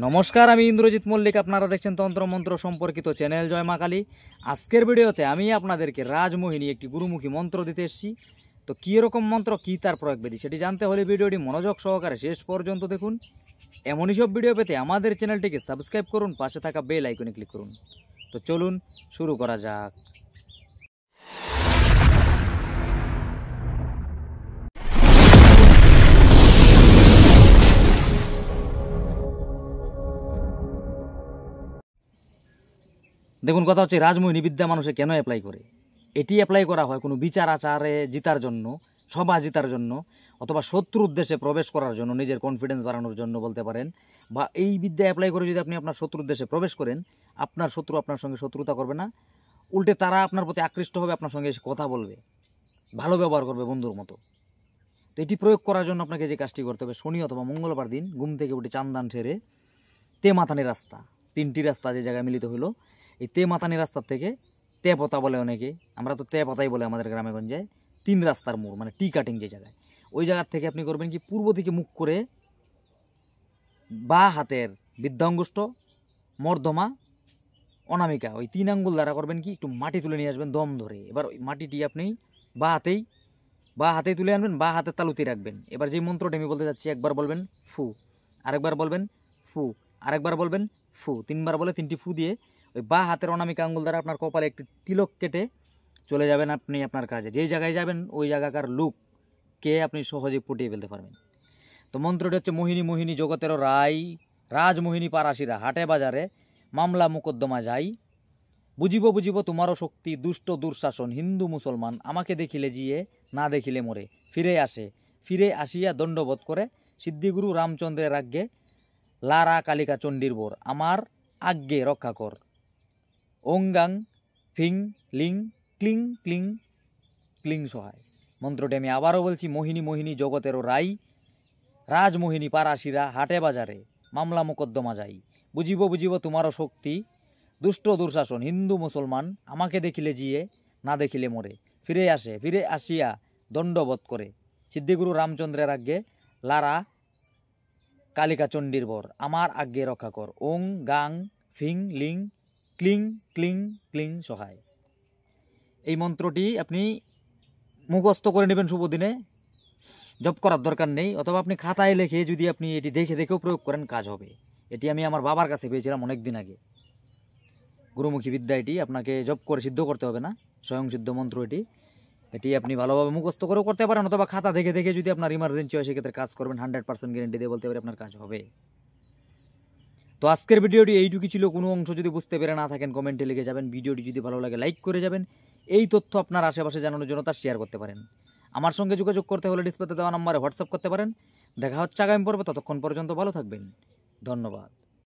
নমস্কার, আমি ইন্দ্রজিৎ মল্লিক। আপনারা দেখছেন তন্ত্রমন্ত্র সম্পর্কিত চ্যানেল জয় মা কালী। আজকের ভিডিওতে আমি আপনাদেরকে রাজমোহিনী একটি গুরুমুখী মন্ত্র দিতে এসেছি। তো কী রকম মন্ত্র, কী তার প্রয়োগবিধি, সেটি জানতে হলে ভিডিওটি মনোযোগ সহকারে শেষ পর্যন্ত দেখুন। এমনই সব ভিডিও পেতে আমাদের চ্যানেলটিকে সাবস্ক্রাইব করুন, পাশে থাকা বেল আইকনে ক্লিক করুন। তো চলুন শুরু করা যাক। দেখুন, কথা হচ্ছে রাজমোহিনী বিদ্যা মানুষে কেন অ্যাপ্লাই করে। এটি অ্যাপ্লাই করা হয় কোনো বিচার আচারে জিতার জন্য, সভা জিতার জন্য, অথবা শত্রু উদ্দেশ্যে প্রবেশ করার জন্য, নিজের কনফিডেন্স বাড়ানোর জন্য বলতে পারেন। বা এই বিদ্যা অ্যাপ্লাই করে যদি আপনি আপনার শত্রু উদ্দেশ্যে প্রবেশ করেন, আপনার শত্রু আপনার সঙ্গে শত্রুতা করবে না, উল্টে তারা আপনার প্রতি আকৃষ্ট হবে, আপনার সঙ্গে এসে কথা বলবে, ভালো ব্যবহার করবে বন্ধুর মতো। তো এটি প্রয়োগ করার জন্য আপনাকে যে কাজটি করতে হবে, শনি অথবা মঙ্গলবার দিন ঘুম থেকে উঠে চান্দান সেরে তেমাথানি রাস্তা, 3টি রাস্তা যে জায়গায় মিলিত হলো, এই তেমাথানি রাস্তার থেকে তেপতা বলে অনেকে, আমরা তো তেপতাই বলে আমাদের গ্রামে গঞ্জে, 3 রাস্তার মোড় মানে টি কাটিং যে জায়গায়, ওই জায়গার থেকে আপনি করবেন কি, পূর্ব দিকে মুখ করে বা হাতের বৃদ্ধাঙ্গুষ্ঠ, মর্দমা, অনামিকা, ওই 3 আঙ্গুল দ্বারা করবেন কি, একটু মাটি তুলে নিয়ে আসবেন দম ধরে। এবার ওই মাটিটি আপনি বা হাতেই তুলে আনবেন, বা হাতের তালুতে রাখবেন। এবার যে মন্ত্রটি আমি বলতে যাচ্ছি, একবার বলবেন ফু, আরেকবার বলবেন ফু, আরেকবার বলবেন ফু, 3বার বলে 3টি ফু দিয়ে ওই বা হাতের অনামিকা আঙ্গুল দ্বারা আপনার কপালে একটি তিলক কেটে চলে যাবেন আপনি আপনার কাজে। যেই জায়গায় যাবেন ওই জায়গাকার লুককে আপনি সহজে ফুটিয়ে ফেলতে পারবেন। তো মন্ত্রটি হচ্ছে, মোহিনী মোহিনী জগতেরও রায়, রাজমোহিনী পারাশিরা হাটে বাজারে মামলা মোকদ্দমা যাই, বুঝিব বুঝিব তোমারও শক্তি, দুষ্ট দুঃশাসন হিন্দু মুসলমান, আমাকে দেখিলে জিয়ে না দেখিলে মরে, ফিরে আসিয়া দণ্ডবোধ করে, সিদ্ধিগুরু রামচন্দ্রের আজ্ঞে লারা কালিকা চণ্ডীর বোর, আমার আজ্ঞে রক্ষা কর, ওং গাং ফিং লিং ক্লিং ক্লিং ক্লিং সহায়। মন্ত্রটি আমি আবারও বলছি, মোহিনী মোহিনী জগতেরও রাই, রাজমোহিনী পারাশিরা হাটে বাজারে মামলা মোকদ্দমা যাই, বুঝিব বুঝিব তোমারও শক্তি, দুষ্ট দুঃশাসন হিন্দু মুসলমান, আমাকে দেখিলে জিয়ে না দেখিলে মরে, ফিরে আসিয়া দণ্ডবোধ করে, সিদ্ধিগুরু রামচন্দ্রের আজ্ঞে লারা কালিকা চণ্ডীর বর, আমার আজ্ঞে রক্ষা কর, ওং গাং ফিং লিং ক্লিং ক্লিং ক্লিং সহায়। এই মন্ত্রটি আপনি মুখস্থ করে নেবেন শুভ দিনে, জপ করার দরকার নেই, অথবা আপনি খাতায় লিখে যদি আপনি এটি দেখেও প্রয়োগ করেন, কাজ হবে। এটি আমি আমার বাবার কাছে পেয়েছিলাম অনেক দিন আগে। গুরুমুখী বিদ্যা, এটি আপনাকে জপ করে সিদ্ধ করতে হবে না, স্বয়ং সিদ্ধ মন্ত্র এটি আপনি ভালোভাবে মুখস্থ করেও করতে পারেন, অথবা খাতা দেখে যদি আপনার ইমার্জেন্সি হয় সেক্ষেত্রে কাজ করবেন, 100% গ্যারেন্টি দিয়ে বলতে পারি আপনার কাজ হবে। তো আজকের ভিডিওটি এইটুকু ছিল। কোনো অংশ যদি বুঝতে পেরে না থাকেন কমেন্টে লিখে যাবেন। ভিডিওটি যদি ভালো লাগে লাইক করে যাবেন। এই তথ্য আপনার আশেপাশে জানানোর জন্য তার শেয়ার করতে পারেন। আমার সঙ্গে যোগাযোগ করতে হলে ডিসপ্লেতে দেওয়া নম্বরে হোয়াটসঅ্যাপ করতে পারেন। দেখা হচ্ছে আগামী পর্বে, ততক্ষণ পর্যন্ত ভালো থাকবেন। ধন্যবাদ।